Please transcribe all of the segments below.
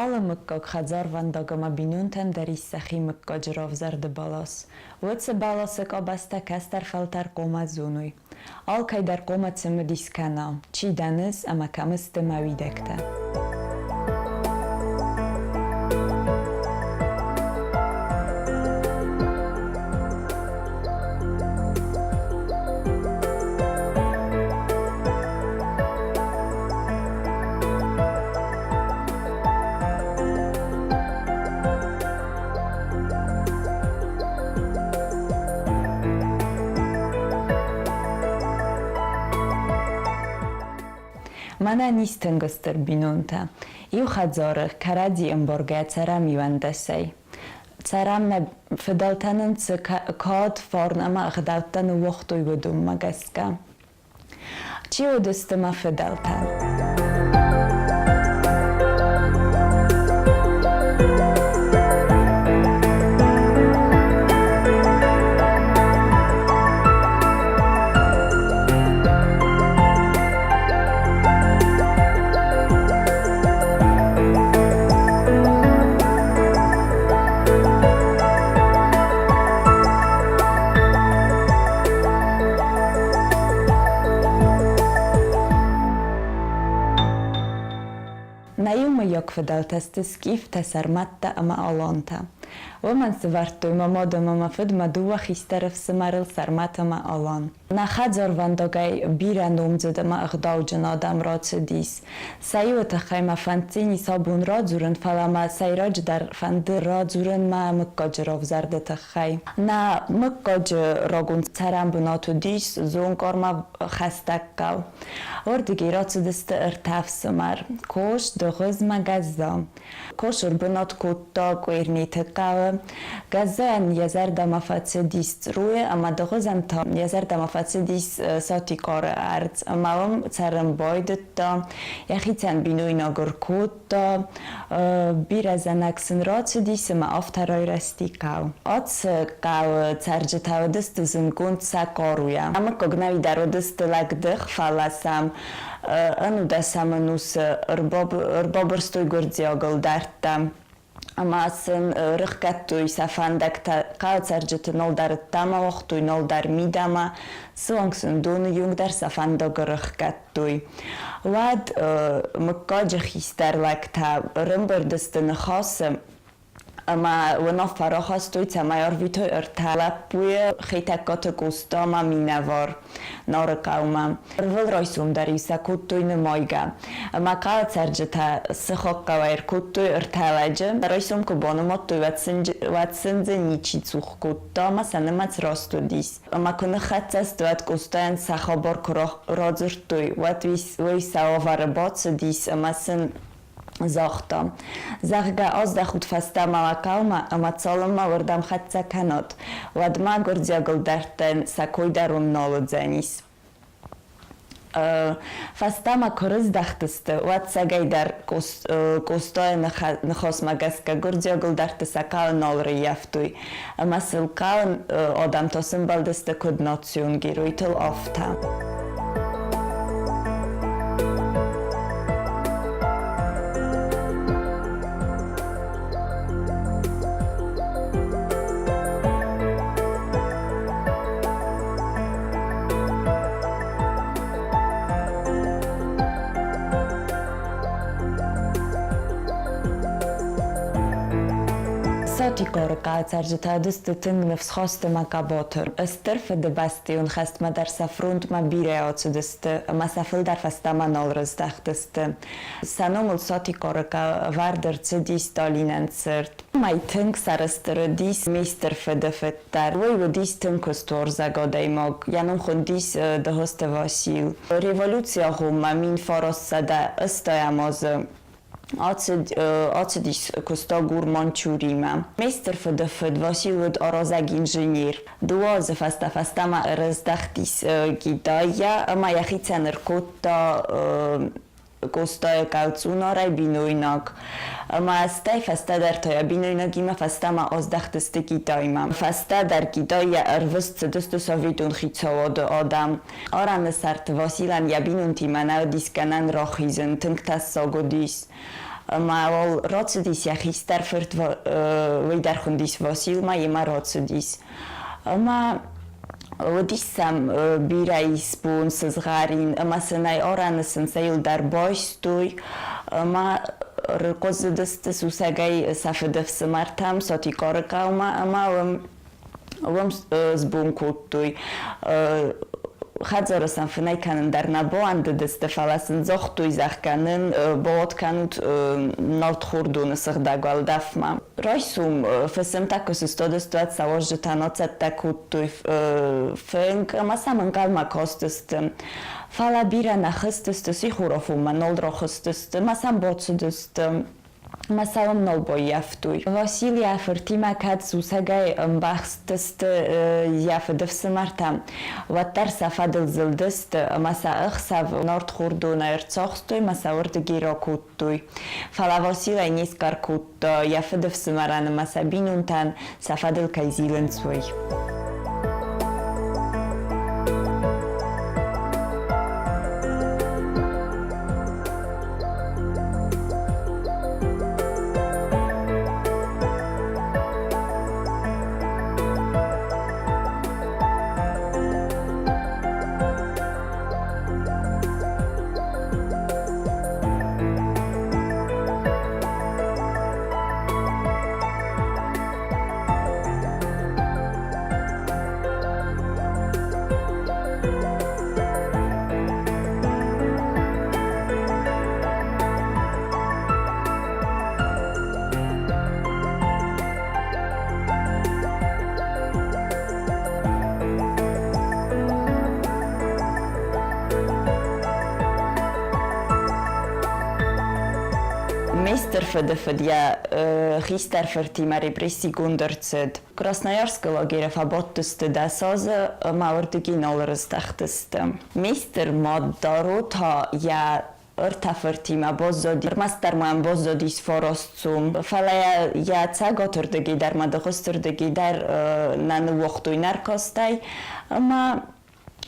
Ale mykko khadzarvan dogama binuntem derissakhi mykko jrovzarde balas. Utse balasek obasta kastar faltar koma zunui. Alkay dar koma tsmediskana. Chi danis ama kamiste mavidekte. Mana nisten găstăr binunta. Eu khadzoră karadi îmborgea țara miwandesei. Țara me fedaltanen ță kod fornama gdautan wochtoi gudum magaska. Ci odustama fedaltan. Jak fedalteste skif tesarmatta ama alonta. Woman svartu ma modoma ma fedma dua khisterf smaril sarmata ma alon. Na khadzor vandogay biranumzde ma agdaujan adam rocedis. Sayuta khayma fantini sabun radzuren falama sayraj dar fand radzuren ma mkkojrov zardeta khay. Na mkkoj rogun tsarambunatu dis zonkorma khastakkav. Ordigi rocediste ertaf samar. Kosh de ghizma gazza. Kosh urbunat kutta quernite Gazan yazardama facedis ruie ama dogozanta yazardama facedis satikore arts amaum tsaram boydetta yakhitsan binuina gorkutta birazanaxen rocedis ma aftaroirastikau ots kau tsarjetavdist zungund sakoruya ama kognavi darodist lagdh falasam anuda samanus rbobrstoy gordziogol darta Amasen rıhkattuy safandakta kalçarjıtı noldar tama oxtuy noldar midama songsın donu jungdar safandog rıhkattuy. Wad mkkajı histarlakta rımbırdıstıны xosım ama vona farahastoy mayor vitoy ertalapuye khitakot gustama minavor norkauma rvol roisum darisa kuttuy moyga ama kalçarjıta sıxoqqaver kuttuy ertalajı roisum kubonumottuy vatsinze nichitsuh kuttama sanamats rostudis ama kunu khatsas duat gustayan saxobor rodzurtuy vatvis saovarbotsdis ama sen Zakhta. Zakhga azdahut fasta malakalma ama coloma vrdam khatsa kanot. Wadma gordziagol darten sakoydarum nolodzenis. Fastama koryzdachtyste watsagaydar kostoje nkhosmagaska gordziagol darte sakal nolry jaftuj. Ama sylkal odam to symbaldyste kodnocjun giruitel ofta. Satikor kalçarjıta dıstıtın nefshoste makabotur. Stırfı de bastion khastma dar safrunt ma bire otsudistı. Ma safıl dar fastama nolrızdahtıstı. Sanomul satikor ka vardır cedis dolinen sırt. Mai tânk sarăstără dis mister fedefettar. Voi dis tânkostor zagodeimog. Janum khundis de hoste Vasil. Revoluția huma min forossa da ăstoiamoză. Acedis costogur Manchurima. Meister fedefed Vasilud orozag inżynier. Duoze fastama răzdachtis gidaia, ama jachitsen erkota kostoja kalcunorai binuinak. Ma stai fastadar toja binuinak ima fastama ozdachtyste gidaima. Fastadar gidaia ervăsță dăstu sovitun hicowodo odam. Oran sart Vasilan jabinun timana diskanan rochizun, tânktas sogodis. Mal rocedis ja histerfert wieder hundis Vasil ma ima rocedis. Ma Odissam birais bun sazgarin ma sanai oranasın sayıl dar boştuy ma rkozudeste susagay safedef smartam soti korkauma ma Vom zbunkuttuj. Хазарасан фнайканын дарнабоанды десте фаласын зохтуй захканын боотканут налтхурдуны сыхдагвалдафма. Ройсум фесем такосу стодестуат саложжы таноцат такуттуй фэнк масамын калма костысты. Фала бира нахыстысты сихурофума нолдрохыстысты масам боцудысты. Масалам нолбой яфтуй. Василий Афертима кадсу сагай бахстыст яфыдыв сымартам. Ваттар сафадыл зылдыст маса ыхсав нортхурдуна эрцохстуй маса урдыгиро куттуй. Фала Василий нескар кут яфыдыв сымараны маса бинунтан сафадыл кайзиленцуй. Мейстер федефедя хистер фертима репрессиг ундерцед. Красноярска лагеря фаботтысты да соза маурдыги нолрыздахтысты. Мейстер моддарута я Örtaförtima bozzodi, masterman bozzodis forostsum. Falaya ja cagoturdegi dar madagosturdegi dar nanu voxtuj narkostaj, ma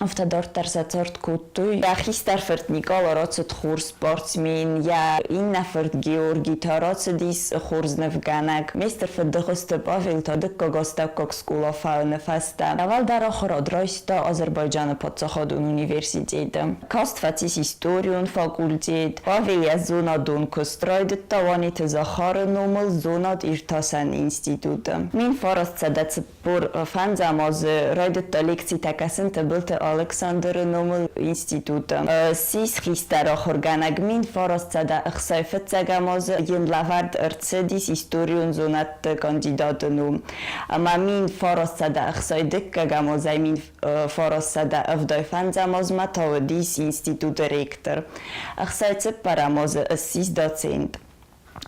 Автодортарса цорт куттуй. Я хистарферт Никола роцет хур спортсмен. Я иннаферт Георгий Тароцедис хурзнев ганак. Мейстерфет дăхăсты Павел тодыкко гостаkkок скула фауны фаста. Авал дарохро дройсто Азербайджаны подсаходун университеты. Кастфацис историун факультет. Павел я зонадун костройдыт таванит захары номыл зонад иртасан институты. Мин фараст садацпур фанзамазы ройдыт лекций такасын тыбылты Alexander Nomel Institute. Sis хистарах органагмин форостсада ըխսայֆծագամոզ յնլավարդ ըրցեդիս իստորիուն զոնատ կանդիդատնում. Ամամին ֆորостсада ըխսայդկագամոզ այմին ֆորостсада ըվդայֆանձամոզ մաթավդիս ինստիտուտ ռեկտոր. Ըխսայցը պարամոզ ըսիս դոցենտ.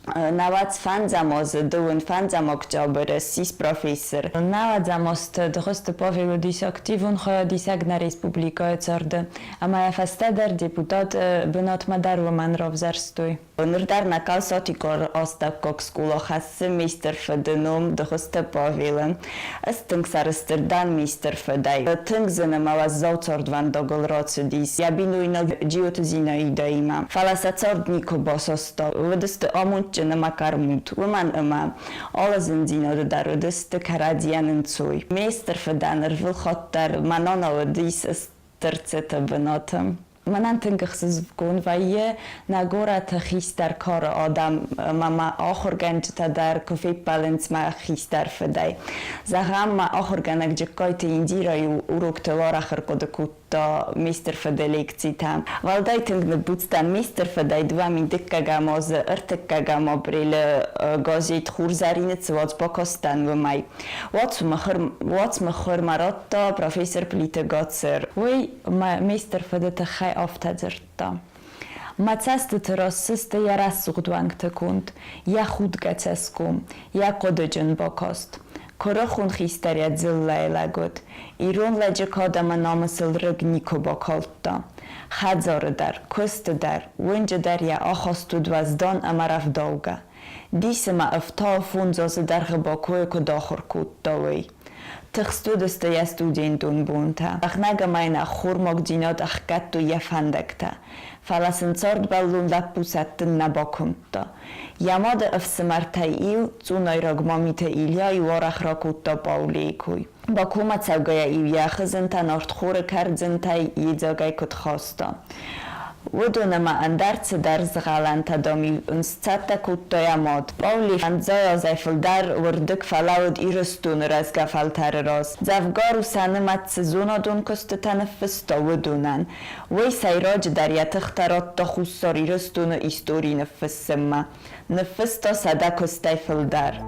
Навац фанзамоз дуун фанзамок ҷобыр сис профессор. Навадзамост дғыст Павел дис активун хо дисагна республикаи царды. Амая фастадар депутат бынатмадар ваман ровзарстуй. Нырдар накал сотикор остаккок скула хассы мистер феденом дғыст Павелен. Ыстынг сарыстырдан мистер федай. Тынг зынымала зауцордван догыл роцудис. Ябинуйна джиотузина идаима. Фаласацорднико бососто. Выдысты амунчыны макармут. Выман ыма. Олазын диноды дарудысты карадиянын цуй. Мейстер феданыр вылхоттар манонавы дис ыстырцеты бынотым. Манан тынгықсыз вгон вайе нагорат хистар кар адам мама ахорганчтадар кофе баланс ма хистар федай. Загам ма ахорганак джеккойте индирай урокты ларахыр кодыкут мистер феде лекций там. Валдай тынгны буцтан мистер федай два миндыккагамоз ыртыккагамо бриле газет хурзаринец воц покостан вымай. Воц махыр маратта профессор Плите Гацер. Ой мистер феде тахай автадзырта. Мацасты тыросысты ярас сугдвангты кунд. Я худ гацескум. Я кодыджын бокост. Корохун хистарят зыллайлагот. Ирон ладжик адама намысылрыг нико бокалтта. Хадзарыдар, көстыдар, вынжыдар я ахастудваздан амараф долга. Дисыма ыфта фунзозыдар гыбакуэ кудахыр куттавый. Tych studysty ja studientun bunta. Ach nagamaina churmok dzinot ach kattu jafandekta. Falasin sort ballun lappusattın nabokunto. Jamode öfsymartai iu, cunoi rogmomite ilja i worach rokutto pauliikuj. Bakuma całgoja iu jachızynta nort churi kardzyntai jidzogaj kut hosto. Udunama andarce dar zgalanta domi unscata kuttoja mod. Pauli andzojo zajfuldar urdyk falawd irystun razga faltarros. Zawgoru sanymat sezunodun kostytan fysto udunan. Wejsaj rodź darja tychtarotto hussor irystun isturi nfyssyma. Nfysto sada kostaj fuldar.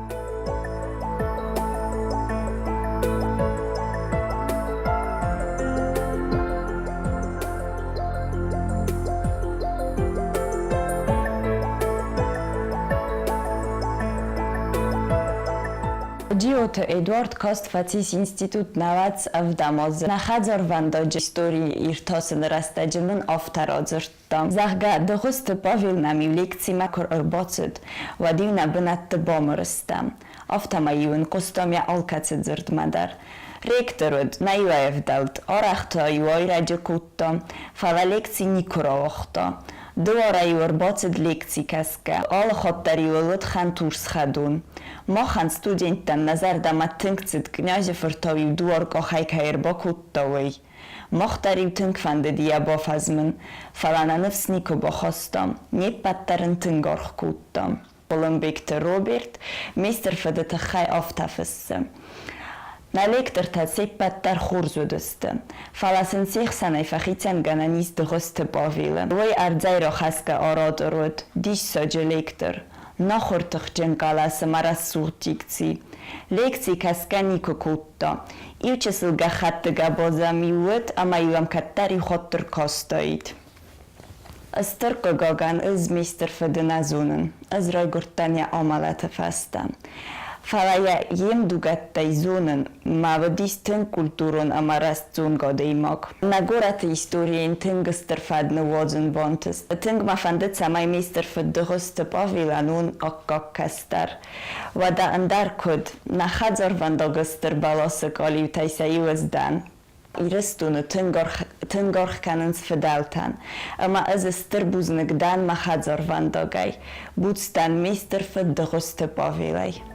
Dziuty Eduard Kost facis Institut Nawac w Damozy. Nachadzor wando historii irtosyn rastadzimun oftarodzyrto. Zahga dochusty powil nami lekcji makor orbocyd. Wadiwna bynatte bomrystam. Ofta majiwyn kustomia olkacydzyrd madar. Rektorud najwajew dalt. Orachto i wojradzie kutto. Fala lekcji nikorowochto. Duora i orbocyd lekcji kaska. Olchottari ulud chantur schadun. Mochan studentan nazarda ma tynkcyd gniazie furtowił duor kochajka erbokuttowej. Mochtarił tynkwandy diabofazmyn. Falana nywsniku bochostom. Nie pattaryn tyngorch kuttom. Polumbikte Robert, meester för det chai oftafisse. Na lektor ta sepattar churzuduste. Falasin sechsanai fachicen gananis de hoste bovile. Woi ardzairo haska orodorud, dish soje lektor. Nochurtuch dżękalasa maras surtikci. Lekcji kaskaniku kutto. Iucesil gachatte gabozami wud, a majuam kattari hottur kostoid. Styrko gogan is meester för dina zunen. Is rojgurtania omalate fasta. Falaja jem dugattai zunen, ma vadis tyn kulturun amaras zun godeimok. Na gura te historien tyngster fadne wodzun bontes. Tyng ma fandeca mai meester för duhuste povila nun okkok kastar. Wada andarkud, na chadzor vandoguster balosek oliu taisa iwes dan. Irystunu tyngorch kanens fedaltan, ama ez styrbuznek dan ma chadzor vandogaj. Budstan meester för duhuste povilaj.